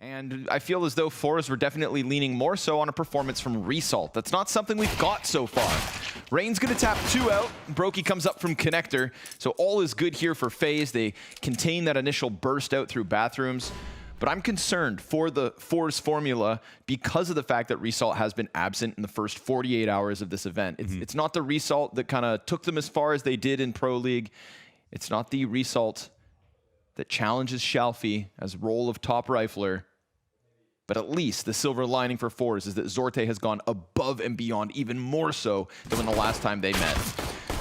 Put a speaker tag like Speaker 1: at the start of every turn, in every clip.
Speaker 1: And I feel as though FORZE were definitely leaning more so on a performance from Result. That's not something we've got so far. Rain's going to tap 2 out. Brokey comes up from Connector. So all is good here for FaZe. They contain that initial burst out through bathrooms. But I'm concerned for the FORZE formula because of the fact that Result has been absent in the first 48 hours of this event. It's not the Result that kind of took them as far as they did in Pro League. It's not the Result that challenges Shalfie as role of top rifler. But at least the silver lining for FORZE is that Zorte has gone above and beyond, even more so than when the last time they met.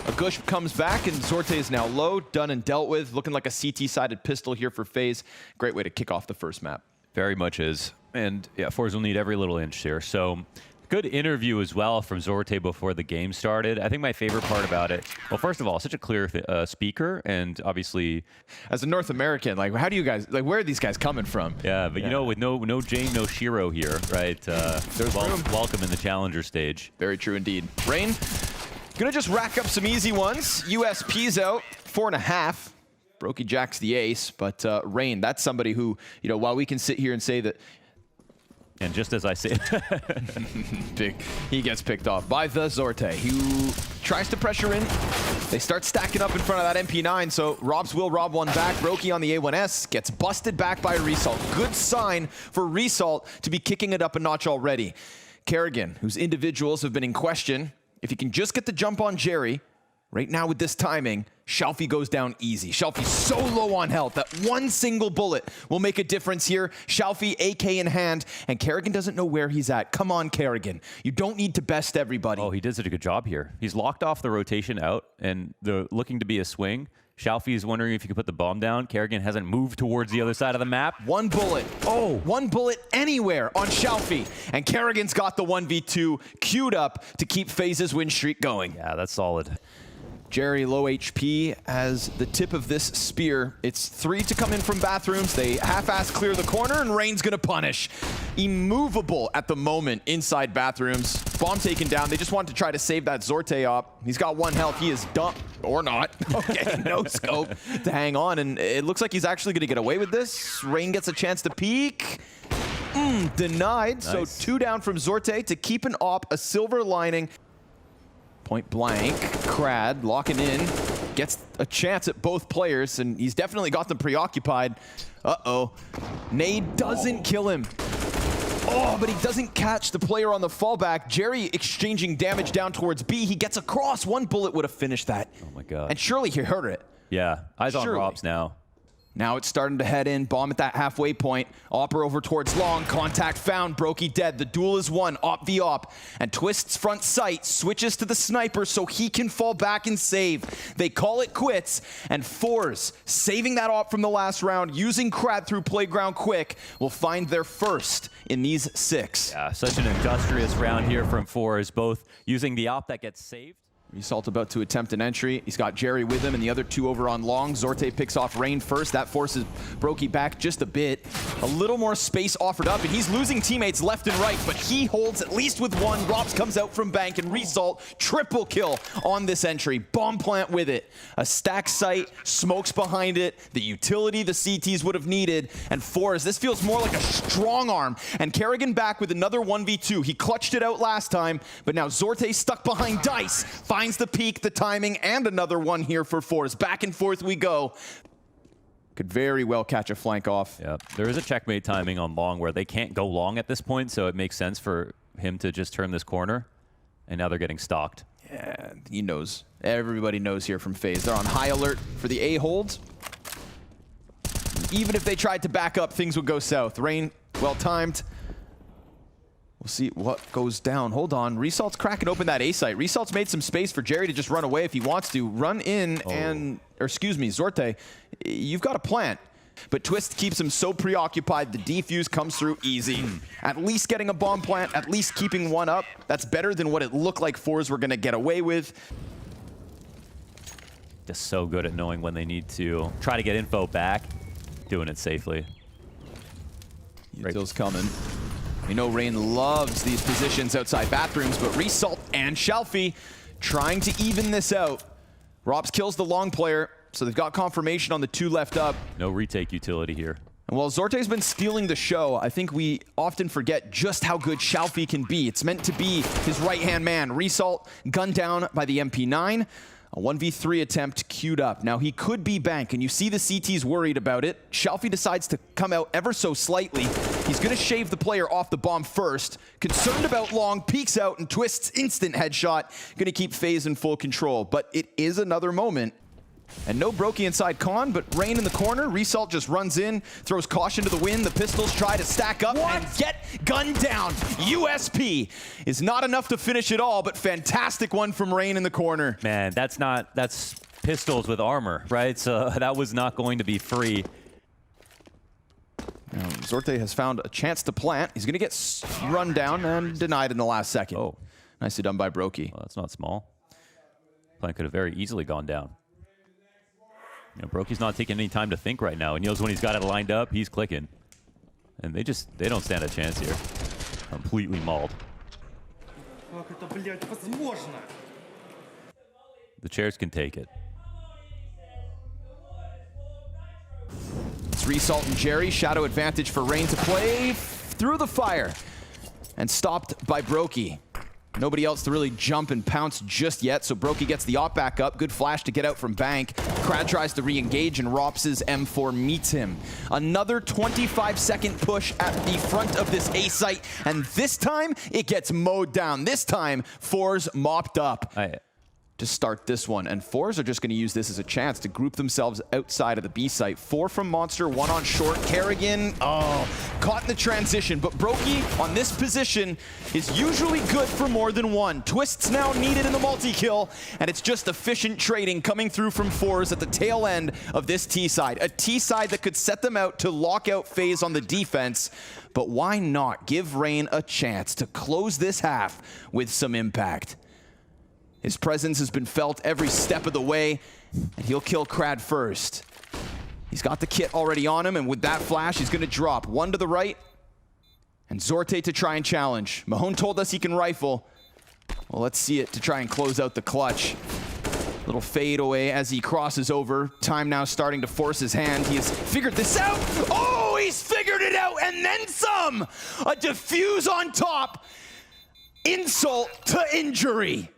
Speaker 1: A Gush comes back, and Zorte is now low, done and dealt with. Looking like a CT-sided pistol here for FaZe. Great way to kick off the first map.
Speaker 2: Very much is. And yeah, FORZE will need every little inch here. So good interview as well from Zorte before the game started. I think my favorite part about it, well, first of all, such a clear speaker, and obviously,
Speaker 1: as a North American, like, how do you guys, like, where are these guys coming from?
Speaker 2: Yeah, but you know, with no Jane, no Shiro here, right? There's welcome in the challenger stage.
Speaker 1: Very true indeed. Rain, gonna just rack up some easy ones. USP's out, 4.5. Brokey jacks the ace, but Rain, that's somebody who, you know, while we can sit here and say that.
Speaker 2: And just as I say,
Speaker 1: he gets picked off by the Zorte, who tries to pressure in. They start stacking up in front of that MP9, so Robs will rob one back. Brokey on the A1S gets busted back by Result. Good sign for Result to be kicking it up a notch already. Kerrigan, whose individuals have been in question, if he can just get the jump on Jerry, right now with this timing, Shalfie goes down easy. Shalfie's so low on health that one single bullet will make a difference here. Shalfie, AK in hand, and Kerrigan doesn't know where he's at. Come on, Kerrigan. You don't need to best everybody.
Speaker 2: Oh, he does a good job here. He's locked off the rotation out, and they're looking to be a swing. Shalfie is wondering if he could put the bomb down. Kerrigan hasn't moved towards the other side of the map.
Speaker 1: One bullet. Oh, one bullet anywhere on Shalfie. And Kerrigan's got the 1v2 queued up to keep FaZe's win streak going.
Speaker 2: Yeah, that's solid.
Speaker 1: Jerry, low HP, as the tip of this spear. It's 3 to come in from bathrooms. They half-ass clear the corner, and Rain's gonna punish. Immovable at the moment inside bathrooms. Bomb taken down. They just want to try to save that Zorte op. He's got 1 health. He is done, or not. Okay, no scope to hang on, and it looks like he's actually gonna get away with this. Rain gets a chance to peek. Denied.
Speaker 2: Nice.
Speaker 1: So 2 down from Zorte to keep an op, a silver lining. Point blank, Crad locking in, gets a chance at both players, and he's definitely got them preoccupied. Uh-oh. Nade doesn't kill him. Oh, but he doesn't catch the player on the fallback. Jerry exchanging damage down towards B. He gets across. 1 bullet would have finished that.
Speaker 2: Oh my God.
Speaker 1: And surely he heard it.
Speaker 2: Yeah, eyes on Robs now.
Speaker 1: Now it's starting to head in. Bomb at that halfway point. Opper over towards long. Contact found. Brokey dead. The duel is won. Op v op. And Twist's front sight switches to the sniper so he can fall back and save. They call it quits. And FORZE, saving that op from the last round, using Crad through Playground quick, will find their first in these 6.
Speaker 2: Yeah, such an industrious round here from FORZE, both using the op that gets saved.
Speaker 1: Result about to attempt an entry. He's got Jerry with him and the other 2 over on long. Zorte picks off Rain first. That forces Brokey back just a bit. A little more space offered up, and he's losing teammates left and right, but he holds at least with 1. Robs comes out from bank, and Result triple kill on this entry. Bomb plant with it. A stack site, smokes behind it, the utility the CTs would have needed, and FORZE, this feels more like a strong arm. And Kerrigan back with another 1v2. He clutched it out last time, but now Zorte stuck behind Dice. Finds the peak, the timing, and another one here for FORZE. Back and forth we go. Could very well catch a flank off.
Speaker 2: Yeah, there is a checkmate timing on long where they can't go long at this point, so it makes sense for him to just turn this corner. And now they're getting stalked.
Speaker 1: Yeah, he knows. Everybody knows here from FaZe. They're on high alert for the A holds. Even if they tried to back up, things would go south. Rain, well timed. We'll see what goes down. Hold on. Resalt's cracking open that A site. Resalt's made some space for Jerry to just run away if he wants to. Run in and, or excuse me, Zorte, you've got a plant. But Twist keeps him so preoccupied, the defuse comes through easy. At least getting a bomb plant, at least keeping 1 up. That's better than what it looked like FORZE were going to get away with.
Speaker 2: Just so good at knowing when they need to try to get info back, doing it safely.
Speaker 1: Util's coming. We know Rain loves these positions outside bathrooms, but Result and Shalfie trying to even this out. Robs kills the long player, so they've got confirmation on the 2 left up.
Speaker 2: No retake utility here.
Speaker 1: And while Zorte's been stealing the show, I think we often forget just how good Shalfie can be. It's meant to be his right-hand man. Resalt gunned down by the MP9. A 1v3 attempt queued up. Now he could be bank, and you see the CT's worried about it. Shalfie decides to come out ever so slightly. He's gonna shave the player off the bomb first. Concerned about long, peeks out and twists instant headshot. Gonna keep FaZe in full control, but it is another moment. And no Brokey inside Con, but Rain in the corner. Resalt just runs in, throws caution to the wind. The pistols try to stack up and get gunned down. USP is not enough to finish it all, but fantastic one from Rain in the corner.
Speaker 2: Man, that's pistols with armor, right? So that was not going to be free.
Speaker 1: Now, Zorte has found a chance to plant. He's gonna get run down and denied in the last second.
Speaker 2: Oh.
Speaker 1: Nicely done by Brokey.
Speaker 2: Well, that's not small. Plant could have very easily gone down. You know, Brokey's not taking any time to think right now. He knows when he's got it lined up, he's clicking. And they don't stand a chance here. Completely mauled. The chairs can take it.
Speaker 1: It's Resalt and Jerry. Shadow advantage for Rain to play through the fire. And stopped by Brokey. Nobody else to really jump and pounce just yet, so Brokey gets the op back up. Good flash to get out from Bank. Crad tries to re-engage, and Rops's M4 meets him. Another 25-second push at the front of this A site, and this time it gets mowed down. This time, FORZE mopped up to start this one, and FORZE are just going to use this as a chance to group themselves outside of the B site. 4 from Monster, 1 on short. Kerrigan, caught in the transition, but Brokey on this position is usually good for more than one. Twists now needed in the multi-kill, and it's just efficient trading coming through from FORZE at the tail end of this T side. A T side that could set them out to lock out FaZe on the defense, but why not give Rain a chance to close this half with some impact? His presence has been felt every step of the way, and he'll kill Crad first. He's got the kit already on him, and with that flash, he's gonna drop. 1 to the right, and Zorte to try and challenge. Mahone told us he can rifle. Well, let's see it to try and close out the clutch. Little fade away as he crosses over. Time now starting to force his hand. He has figured this out. Oh, he's figured it out, and then some! A defuse on top. Insult to injury.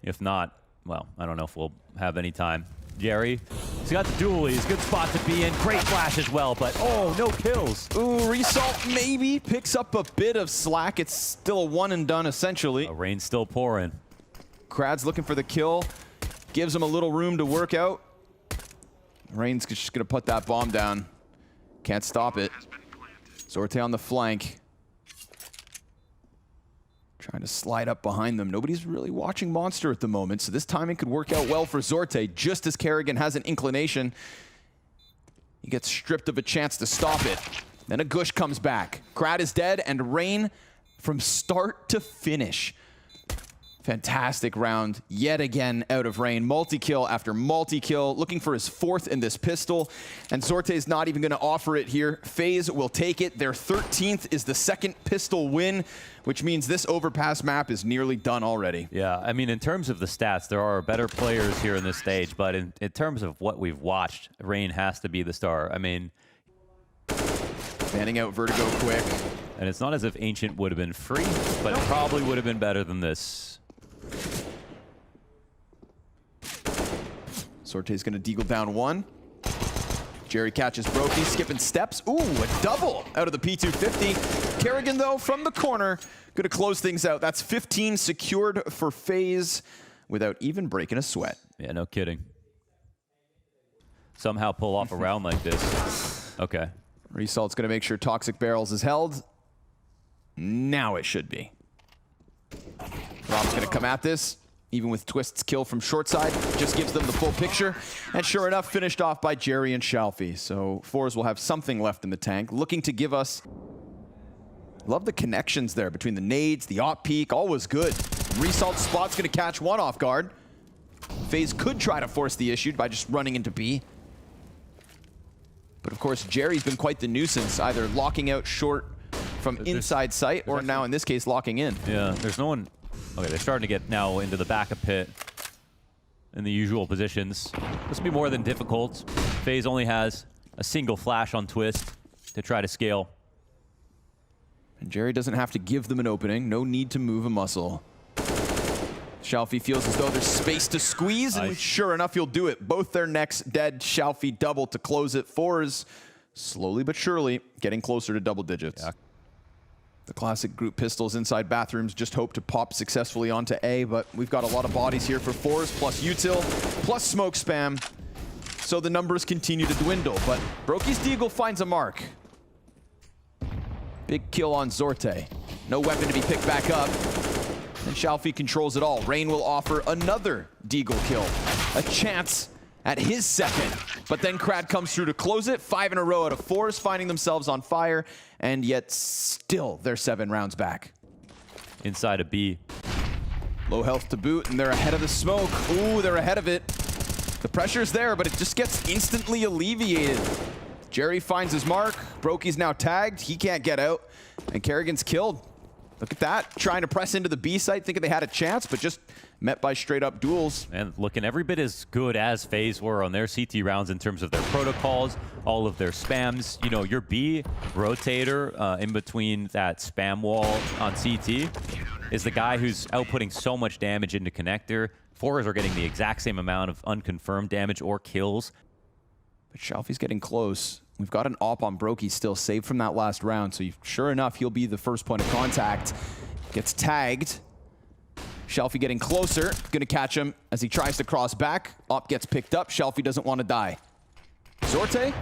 Speaker 2: If not, well, I don't know if we'll have any time. Jerry, he's got the dualies, good spot to be in, great flash as well, but oh, no kills.
Speaker 1: Ooh, Resalt maybe picks up a bit of slack. It's still a one and done essentially.
Speaker 2: Rain's still pouring.
Speaker 1: Krad's looking for the kill, gives him a little room to work out. Rain's just gonna put that bomb down. Can't stop it. Zorte on the flank. Trying to slide up behind them. Nobody's really watching Monster at the moment, so this timing could work out well for Zorte, just as Kerrigan has an inclination. He gets stripped of a chance to stop it. Then a Gush comes back. Crad is dead, and Rain from start to finish. Fantastic round yet again out of Rain. Multi-kill after multi-kill, looking for his 4th in this pistol. And Zorte's not even gonna offer it here. FaZe will take it. Their 13th is the 2nd pistol win, which means this overpass map is nearly done already.
Speaker 2: Yeah, I mean, in terms of the stats, there are better players here in this stage, but in terms of what we've watched, Rain has to be the star. I mean...
Speaker 1: Fanning out Vertigo quick.
Speaker 2: And it's not as if Ancient would have been free, but it probably would have been better than this.
Speaker 1: Zorte's gonna deagle down 1. Jerry catches Brokey, skipping steps. Ooh, a double out of the P250. Kerrigan, though, from the corner, gonna close things out. That's 15 secured for FaZe without even breaking a sweat.
Speaker 2: Yeah, no kidding. Somehow pull off a round like this. Okay.
Speaker 1: Resalt's gonna make sure Toxic Barrels is held. Now it should be. Rob's gonna come at this, even with Twist's kill from short side. Just gives them the full picture. And sure enough, finished off by Jerry and Shalfie. So FORZE will have something left in the tank, looking to give us... Love the connections there between the nades, the op peak, all was good. Resalt spot's gonna catch 1 off guard. FaZe could try to force the issue by just running into B. But of course, Jerry's been quite the nuisance, either locking out short from inside sight, or now in this case, locking in.
Speaker 2: Yeah, there's no one Okay, they're starting to get now into the backup pit in the usual positions. This will be more than difficult. FaZe only has a single flash on Twist to try to scale.
Speaker 1: And Jerry doesn't have to give them an opening. No need to move a muscle. Shalfie feels as though there's space to squeeze, and sure enough, he'll do it. Both their necks dead. Shalfie double to close it. FORZE slowly but surely getting closer to double digits. Yeah. The classic group pistols inside bathrooms just hope to pop successfully onto A, but we've got a lot of bodies here for FORZE, plus util, plus smoke spam. So the numbers continue to dwindle, but Brokey's Deagle finds a mark. Big kill on Zorte. No weapon to be picked back up. And Shalfie controls it all. Rain will offer another Deagle kill. A chance at his second. But then Krad comes through to close it. 5 in a row out of FORZE, finding themselves on fire. And yet still they're 7 rounds back.
Speaker 2: Inside of B.
Speaker 1: Low health to boot, and they're ahead of the smoke. Ooh, they're ahead of it. The pressure's there, but it just gets instantly alleviated. Jerry finds his mark. Brokey's now tagged. He can't get out. And Kerrigan's killed. Look at that. Trying to press into the B site, thinking they had a chance, but just met by straight up duels.
Speaker 2: And looking every bit as good as FaZe were on their CT rounds in terms of their protocols, all of their spams. You know, your B rotator in between that spam wall on CT is the guy who's outputting so much damage into connector. FORZE are getting the exact same amount of unconfirmed damage or kills.
Speaker 1: But Shalfie's getting close. We've got an op on Brokey still, saved from that last round, so sure enough, he'll be the first point of contact. Gets tagged. Shalfie getting closer, gonna catch him as he tries to cross back. Op gets picked up, Shalfie doesn't want to die. Zorte,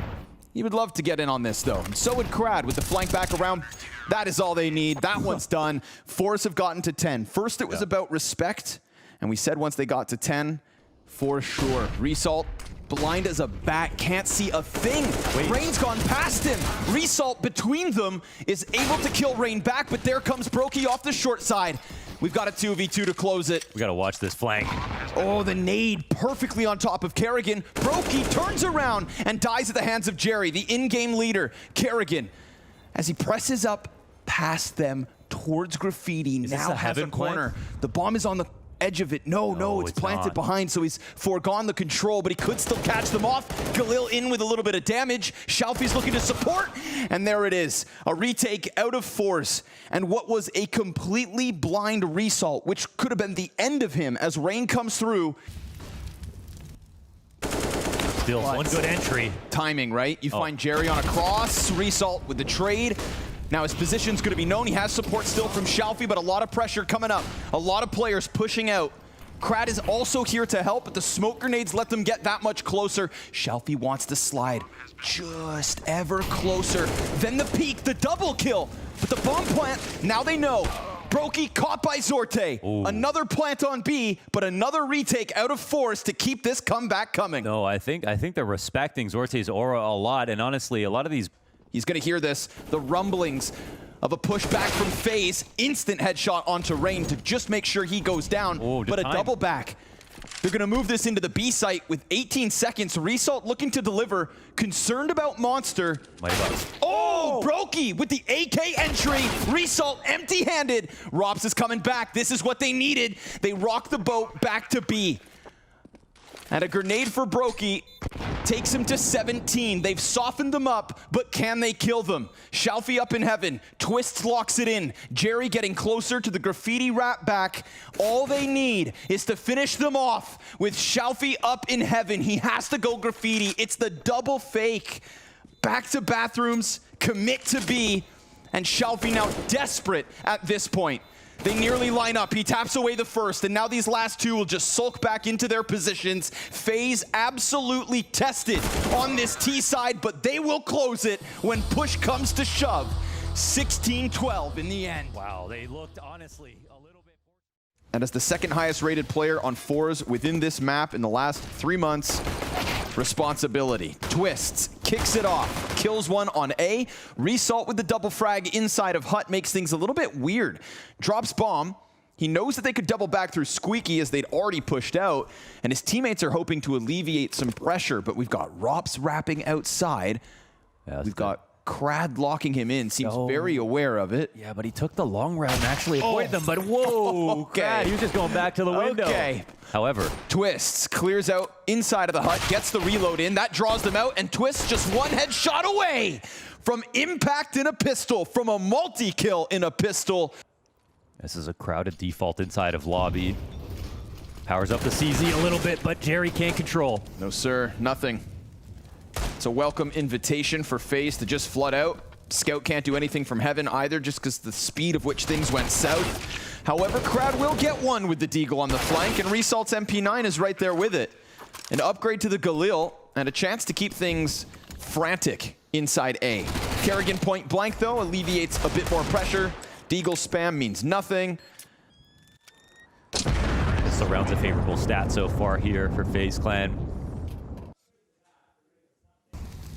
Speaker 1: he would love to get in on this though, and so would Krad with the flank back around. That is all they need, that one's done. FORZE have gotten to 10. First it was about respect, and we said once they got to 10, for sure. Resalt, blind as a bat, can't see a thing. Rain's gone past him. Resalt between them is able to kill Rain back, but there comes Brokey off the short side. We've got a 2v2 to close it.
Speaker 2: We gotta watch this flank.
Speaker 1: Oh, the nade perfectly on top of Kerrigan. Brokey turns around and dies at the hands of Jerry, the in-game leader. Kerrigan, as he presses up past them towards Graffiti, now has a corner. The bomb is on the edge of it. No, it's planted behind, so he's foregone the control, but he could still catch them off. Galil in with a little bit of damage. Shalfie's looking to support, and there it is. A retake out of FORZE, and what was a completely blind Resalt, which could have been the end of him as Rain comes through.
Speaker 2: Still one good entry.
Speaker 1: Timing, right? You find Jerry on a cross, Resalt with the trade. Now his position's going to be known. He has support still from Shalfie, but a lot of pressure coming up. A lot of players pushing out. Krad is also here to help, but the smoke grenades let them get that much closer. Shalfie wants to slide just ever closer. Then the peek, the double kill. But the bomb plant, now they know. Brokey caught by Zorte. Ooh. Another plant on B, but another retake out of FORZE to keep this comeback coming.
Speaker 2: No, I think they're respecting Zorte's aura a lot, and honestly, a lot of these...
Speaker 1: He's going to hear this, the rumblings of a pushback from FaZe. Instant headshot onto Rain to just make sure he goes down, but a double back. They're going to move this into the B site with 18 seconds. Resalt looking to deliver, concerned about Monster. Oh, Brokey with the AK entry. Resalt empty-handed. Robs is coming back. This is what they needed. They rock the boat back to B. And a grenade for Brokey takes him to 17. They've softened them up, but can they kill them? Shalfie up in heaven. Twist locks it in. Jerry getting closer to the Graffiti wrap back. All they need is to finish them off with Shalfie up in heaven. He has to go Graffiti. It's the double fake. Back to bathrooms, commit to B, and Shalfie now desperate at this point. They nearly line up. He taps away the first, and now these last two will just sulk back into their positions. FaZe absolutely tested on this T side, but they will close it when push comes to shove. 16-12 in the end.
Speaker 2: Wow, they looked honestly a little bit...
Speaker 1: And as the second highest rated player on FORZE within this map in the last 3 months, responsibility. Twists, kicks it off, kills one on A. Resalt with the double frag inside of Hut makes things a little bit weird. Drops bomb. He knows that they could double back through Squeaky as they'd already pushed out, and his teammates are hoping to alleviate some pressure, but we've got Rops wrapping outside.
Speaker 2: Yeah,
Speaker 1: we've got Crad locking him in. Seems very aware of it.
Speaker 2: Yeah, but he took the long route and actually avoided them. But whoa,
Speaker 1: Okay.
Speaker 2: Crad, he was just going back to the window.
Speaker 1: Okay.
Speaker 2: However,
Speaker 1: Twists clears out inside of the hut, gets the reload in. That draws them out, and Twists just one headshot away from impact in a pistol, from a multi-kill in a pistol.
Speaker 2: this is a crowded default inside of lobby. Powers up the CZ a little bit, but Jerry can't control.
Speaker 1: No, sir, nothing. It's a welcome invitation for FaZe to just flood out. Scout can't do anything from heaven either, just because the speed of which things went south. However, Crowd will get one with the Deagle on the flank, and Resalt's MP9 is right there with it. An upgrade to the Galil, and a chance to keep things frantic inside A. Kerrigan point blank, though, alleviates a bit more pressure. Deagle spam means nothing.
Speaker 2: This surrounds a favorable stat so far here for FaZe Clan.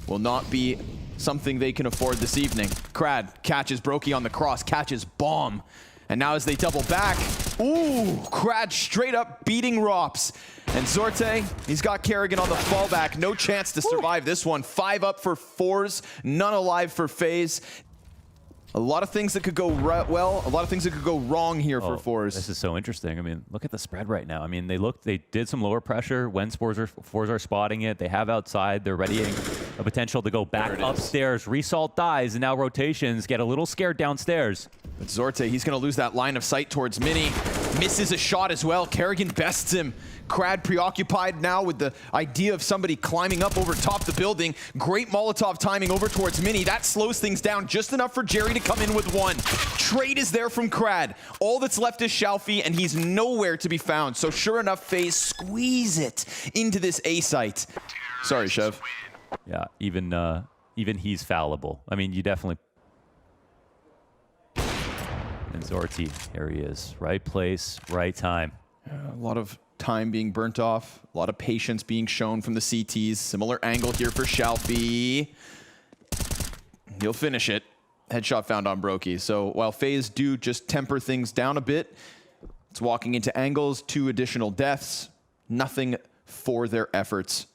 Speaker 1: Will not be something they can afford this evening. Crad catches Brokey on the cross, catches bomb. And now as they double back, ooh, Crad straight up beating Rops. And Zorte, he's got Kerrigan on the fallback. No chance to survive this one. 5 up for FORZE, none alive for FaZe. A lot of things that could go well, a lot of things that could go wrong here for FORZE.
Speaker 2: This is so interesting. I mean, look at the spread right now. I mean, they did some lower pressure when FORZE are spotting it. They have outside. They're readying a potential to go back upstairs. Resalt dies, and now rotations get a little scared downstairs.
Speaker 1: But Zorte, he's going to lose that line of sight towards Mini. Misses a shot as well. Kerrigan bests him. Crad preoccupied now with the idea of somebody climbing up over top the building. Great Molotov timing over towards Mini. That slows things down just enough for Jerry to come in with one. Trade is there from Crad. All that's left is Shalfie, and he's nowhere to be found. So sure enough, FaZe squeeze it into this A site. Sorry, Chev.
Speaker 2: Yeah, even he's fallible. I mean, you definitely... And Zorti, here he is. Right place, right time.
Speaker 1: A lot of time being burnt off. A lot of patience being shown from the CTs. Similar angle here for Shalfie. He'll finish it. Headshot found on Brokey. So while FaZe do just temper things down a bit, it's walking into angles, 2 additional deaths. Nothing for their efforts.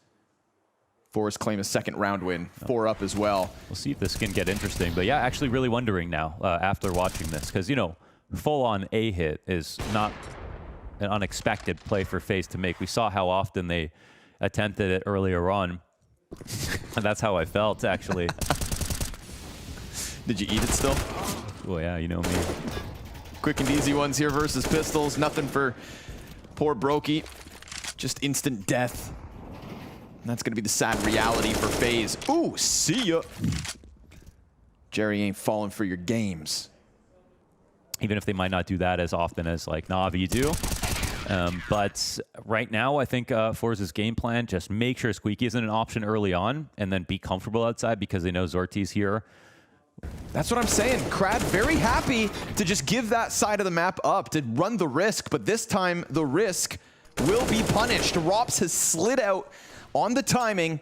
Speaker 1: FORZE claim a second round win. 4 up as well.
Speaker 2: We'll see if this can get interesting. But yeah, actually really wondering now after watching this. Because, you know, full-on A hit is not an unexpected play for FaZe to make. We saw how often they attempted it earlier on. And that's how I felt, actually.
Speaker 1: Did you eat it still?
Speaker 2: Well, yeah, you know me.
Speaker 1: Quick and easy ones here versus pistols. Nothing for poor Brokey. Just instant death. And that's going to be the sad reality for FaZe. Ooh, see ya. Jerry ain't falling for your games.
Speaker 2: Even if they might not do that as often as like NaVi do. But right now, I think FORZE's game plan, just make sure Squeaky isn't an option early on and then be comfortable outside because they know Zorti's here.
Speaker 1: That's what I'm saying. Crad very happy to just give that side of the map up, to run the risk, but this time the risk will be punished. Rops has slid out on the timing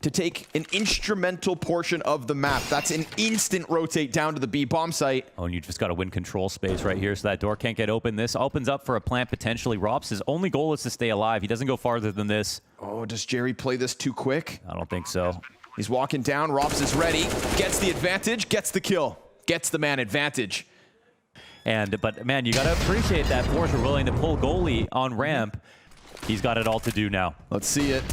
Speaker 1: to take an instrumental portion of the map. That's an instant rotate down to the B bomb site.
Speaker 2: Oh, and you just got to win control space right here so that door can't get open. This opens up for a plant potentially. Rops, his only goal is to stay alive. He doesn't go farther than this.
Speaker 1: Oh, does Jerry play this too quick?
Speaker 2: I don't think so.
Speaker 1: He's walking down. Rops is ready. Gets the advantage. Gets the kill. Gets the man advantage.
Speaker 2: But man, you got to appreciate that FORZE were willing to pull goalie on ramp. He's got it all to do now.
Speaker 1: Let's see it.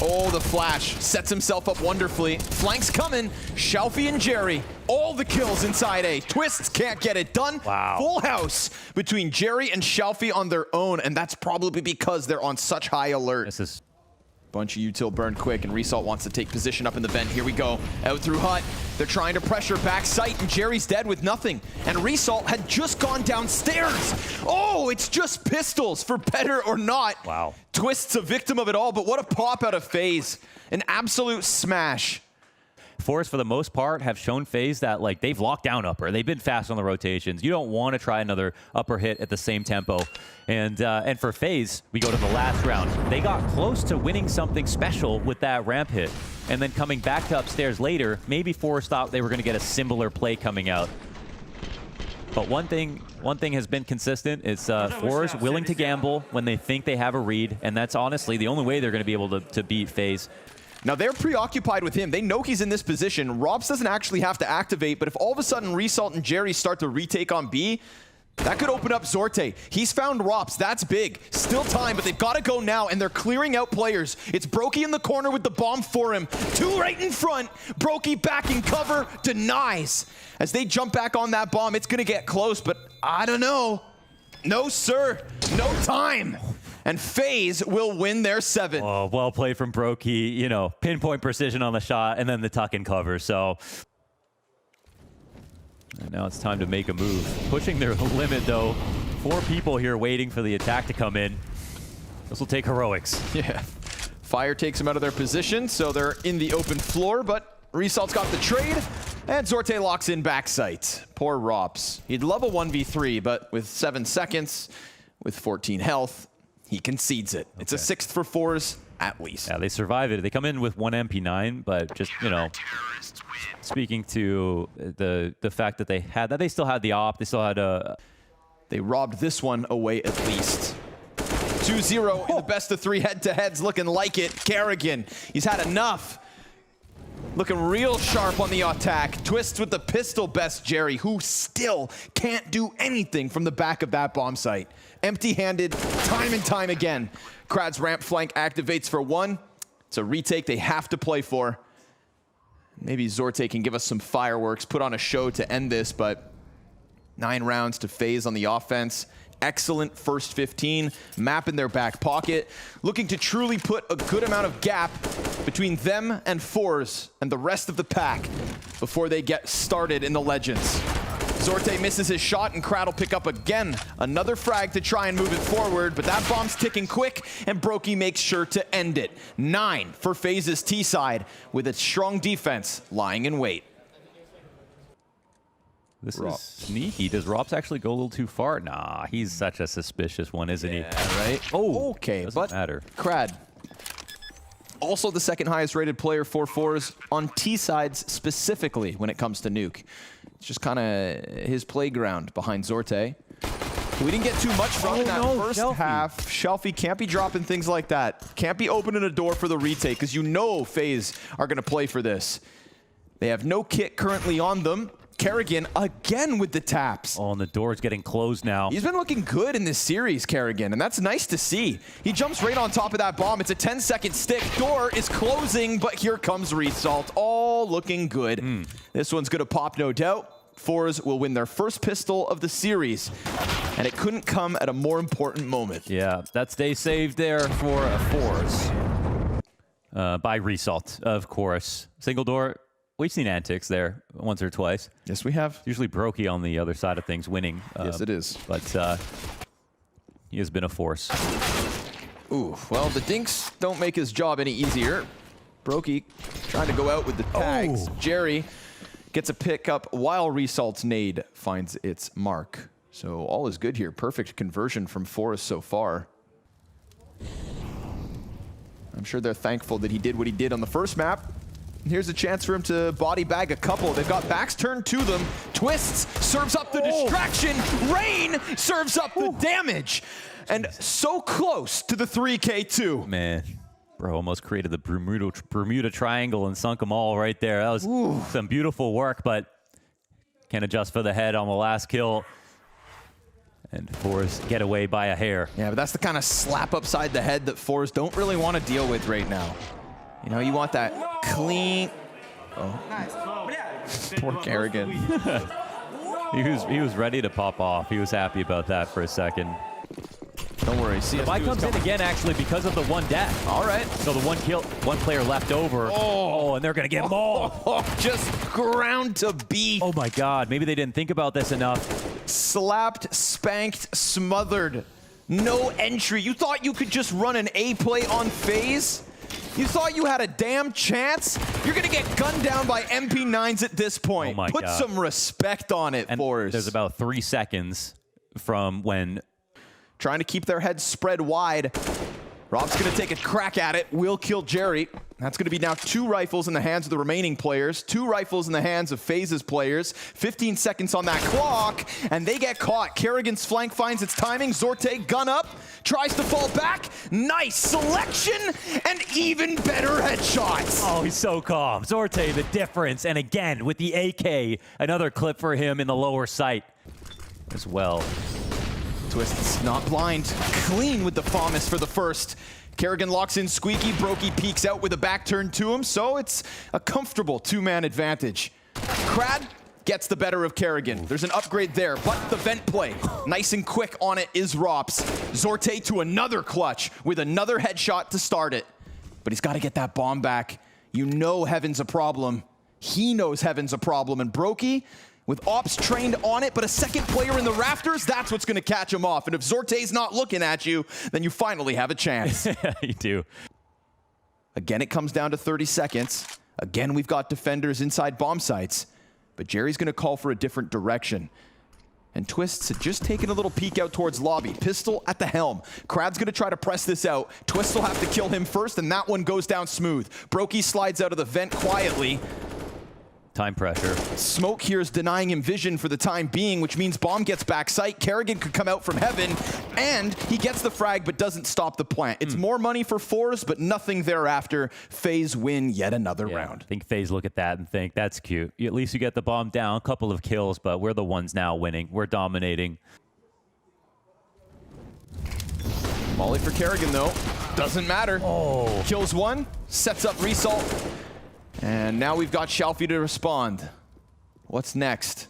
Speaker 1: Oh, the flash sets himself up wonderfully. Flanks coming. Shalfie and Jerry. All the kills inside A. Twists can't get it done.
Speaker 2: Wow.
Speaker 1: Full house between Jerry and Shalfie on their own, and that's probably because they're on such high alert.
Speaker 2: This is...
Speaker 1: Bunch of util burn quick, and Resalt wants to take position up in the vent. Here we go. Out through hut. They're trying to pressure back sight, and Jerry's dead with nothing. And Resalt had just gone downstairs. Oh, it's just pistols for better or not.
Speaker 2: Wow.
Speaker 1: Twist's a victim of it all, but what a pop out of FaZe. An absolute smash.
Speaker 2: FORZE, for the most part, have shown FaZe that like they've locked down upper. They've been fast on the rotations. You don't want to try another upper hit at the same tempo. And for FaZe, we go to the last round. They got close to winning something special with that ramp hit. And then coming back to upstairs later, maybe FORZE thought they were going to get a similar play coming out. But one thing has been consistent is FORZE willing to gamble when they think they have a read. And that's honestly the only way they're going to be able to beat FaZe.
Speaker 1: Now they're preoccupied with him. They know he's in this position. Robs doesn't actually have to activate, but if all of a sudden Resalt and Jerry start to retake on B, that could open up Zorte. He's found Rops. That's big. Still time, but they've got to go now, and they're clearing out players. It's Brokey in the corner with the bomb for him. 2 right in front. Brokey back in cover, denies. As they jump back on that bomb, it's going to get close, but I don't know. No, sir. No time. And FaZe will win their 7th.
Speaker 2: Oh, well played from Brokey. You know, pinpoint precision on the shot, and then the tuck and cover. So and now it's time to make a move. Pushing their limit, though. 4 people here waiting for the attack to come in. This will take heroics.
Speaker 1: Yeah. Fire takes them out of their position, so they're in the open floor, but Resalt's got the trade, and Zorte locks in backside. Poor Rops. He'd love a 1v3, but with 7 seconds, with 14 health, he concedes it. Okay. It's a 6th for FORZE, at least.
Speaker 2: Yeah, they survive it. They come in with 1 MP9, but just, you know, speaking to the fact that they still had the op, they still had a...
Speaker 1: They robbed this one away at least. 2-0 in the best of 3 head-to-heads, looking like it. Kerrigan, he's had enough. Looking real sharp on the attack. Twists with the pistol best Jerry, who still can't do anything from the back of that bomb site. Empty-handed, time and time again. Krad's ramp flank activates for 1. It's a retake they have to play for. Maybe Zorte can give us some fireworks, put on a show to end this, but 9 rounds to FaZe on the offense. Excellent first 15, map in their back pocket, looking to truly put a good amount of gap between them and FORZE and the rest of the pack before they get started in the Legends. Zorte misses his shot, and Krad will pick up again. Another frag to try and move it forward, but that bomb's ticking quick, and Brokey makes sure to end it. 9 for FaZe's T side, with its strong defense lying in wait.
Speaker 2: This is sneaky. Does Rops actually go a little too far? Nah, he's such a suspicious one, isn't he?
Speaker 1: Right?
Speaker 2: Oh,
Speaker 1: okay,
Speaker 2: doesn't matter.
Speaker 1: Krad, also the 2nd highest rated player for FORZE on T sides specifically when it comes to nuke. It's just kind of his playground behind Zorte. We didn't get too much from in that first half. Shelfie can't be dropping things like that. Can't be opening a door for the retake, because you know FaZe are going to play for this. They have no kit currently on them. Kerrigan again with the taps.
Speaker 2: Oh, and the door's getting closed now.
Speaker 1: He's been looking good in this series, Kerrigan, and that's nice to see. He jumps right on top of that bomb. It's a 10-second stick. Door is closing, but here comes Resalt. All looking good. This one's going to pop, no doubt. FORZE will win their first pistol of the series, and it couldn't come at a more important moment.
Speaker 2: Yeah, that's day saved there for FORZE. By Resalt, of course. Single door. We've seen antics there once or twice.
Speaker 1: Yes, we have.
Speaker 2: Usually Brokey on the other side of things winning.
Speaker 1: Yes, it is.
Speaker 2: But he has been a force.
Speaker 1: Ooh, well, the dinks don't make his job any easier. Brokey trying to go out with the tags. Oh. Jerry gets a pickup while Resalt's nade finds its mark. So all is good here. Perfect conversion from FORZE so far. I'm sure they're thankful that he did what he did on the first map. Here's a chance for him to body bag a couple. They've got backs turned to them. Twists, serves up the distraction. Rain serves up the damage. And so close to the 3K2.
Speaker 2: Man, bro almost created the Bermuda Triangle and sunk them all right there. That was some beautiful work, but can't adjust for the head on the last kill. And FORZE get away by a hair.
Speaker 1: Yeah, but that's the kind of slap upside the head that FORZE don't really want to deal with right now. You know, you want that clean... Oh. Poor Kerrigan.
Speaker 2: He was ready to pop off. He was happy about that for a second.
Speaker 1: Don't worry.
Speaker 2: The buy comes in again, actually, because of the 1 death.
Speaker 1: All right.
Speaker 2: So the 1 kill, 1 player left over. Oh, and they're going to get mauled.
Speaker 1: Just ground to beef.
Speaker 2: Oh, my God. Maybe they didn't think about this enough.
Speaker 1: Slapped, spanked, smothered. No entry. You thought you could just run an A play on FaZe? You thought you had a damn chance? You're going to get gunned down by MP9s at this point.
Speaker 2: Oh my
Speaker 1: Put
Speaker 2: God.
Speaker 1: some respect on it, FORZE.
Speaker 2: There's about 3 seconds from when...
Speaker 1: Trying to keep their heads spread wide. Rob's going to take a crack at it. Will kill Jerry. That's going to be now 2 rifles in the hands of the remaining players, 2 rifles in the hands of FaZe's players, 15 seconds on that clock, and they get caught. Kerrigan's flank finds its timing. Zorte, gun up, tries to fall back. Nice selection and even better headshots.
Speaker 2: Oh, he's so calm. Zorte, the difference. And again, with the AK, another clip for him in the lower sight as well.
Speaker 1: Twist's not blind. Clean with the FAMAS for the first. Kerrigan locks in Squeaky. Brokey peeks out with a back turn to him, so it's a comfortable 2-man advantage. Krad gets the better of Kerrigan. There's an upgrade there, but the vent play, nice and quick on it is Rops. Zorte to another clutch with another headshot to start it. But he's got to get that bomb back. You know Heaven's a problem. He knows Heaven's a problem, and Brokey, with Ops trained on it, but a second player in the rafters, that's what's going to catch him off. And if Zorte's not looking at you, then you finally have a chance.
Speaker 2: You do.
Speaker 1: Again, it comes down to 30 seconds. Again, we've got defenders inside bomb sites, but Jerry's going to call for a different direction. And Twists had just taken a little peek out towards lobby. Pistol at the helm. Krad's going to try to press this out. Twist will have to kill him first, and that one goes down smooth. Brokey slides out of the vent quietly.
Speaker 2: Time pressure.
Speaker 1: Smoke here is denying him vision for the time being, which means bomb gets back sight. Kerrigan could come out from heaven, and he gets the frag but doesn't stop the plant. It's more money for FORZE, but nothing thereafter. FaZe win yet another round.
Speaker 2: I think FaZe look at that and think, that's cute. At least you get the bomb down, a couple of kills, but we're the ones now winning. We're dominating.
Speaker 1: Molly for Kerrigan, though. Doesn't matter.
Speaker 2: Oh.
Speaker 1: Kills one, sets up Result. And now we've got Shalfie to respond. What's next?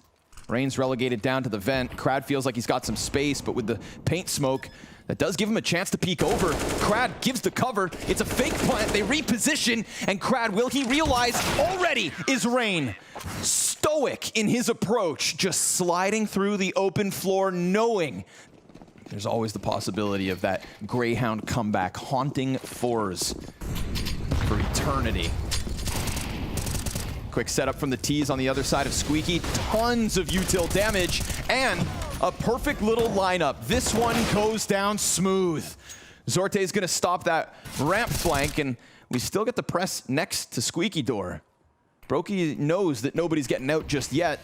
Speaker 1: Rain's relegated down to the vent. Krad feels like he's got some space, but with the paint smoke, that does give him a chance to peek over. Krad gives the cover. It's a fake plant. They reposition, and Krad, will he realize already is Rain? Stoic in his approach, just sliding through the open floor, knowing there's always the possibility of that Greyhound comeback haunting FORZE for eternity. Quick setup from the T's on the other side of Squeaky. Tons of util damage and a perfect little lineup. This one goes down smooth. Zorte is going to stop that ramp flank, and we still get the press next to Squeaky door. Brokey knows that nobody's getting out just yet.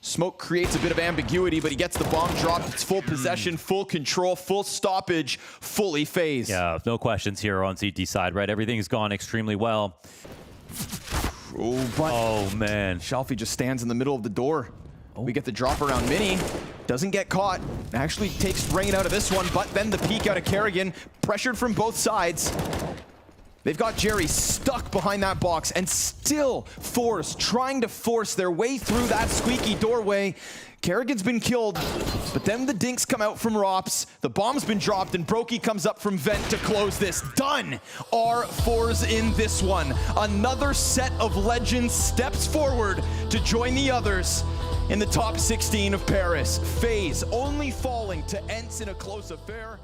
Speaker 1: Smoke creates a bit of ambiguity, but he gets the bomb dropped. It's full possession, full control, full stoppage, fully FaZe.
Speaker 2: Yeah, no questions here on CT side, right? Everything's gone extremely well. Oh, man.
Speaker 1: Shalfie just stands in the middle of the door. We get the drop around Mini. Doesn't get caught. Actually takes Rain out of this one, but then the peek out of Kerrigan. Pressured from both sides. They've got Jerry stuck behind that box, and still FORZE trying to force their way through that squeaky doorway. Kerrigan's been killed, but then the dinks come out from Rops. The bomb's been dropped, and Brokey comes up from vent to close this. Done are FORZE in this one. Another set of legends steps forward to join the others in the top 16 of Paris. FaZe only falling to Ence in a close affair.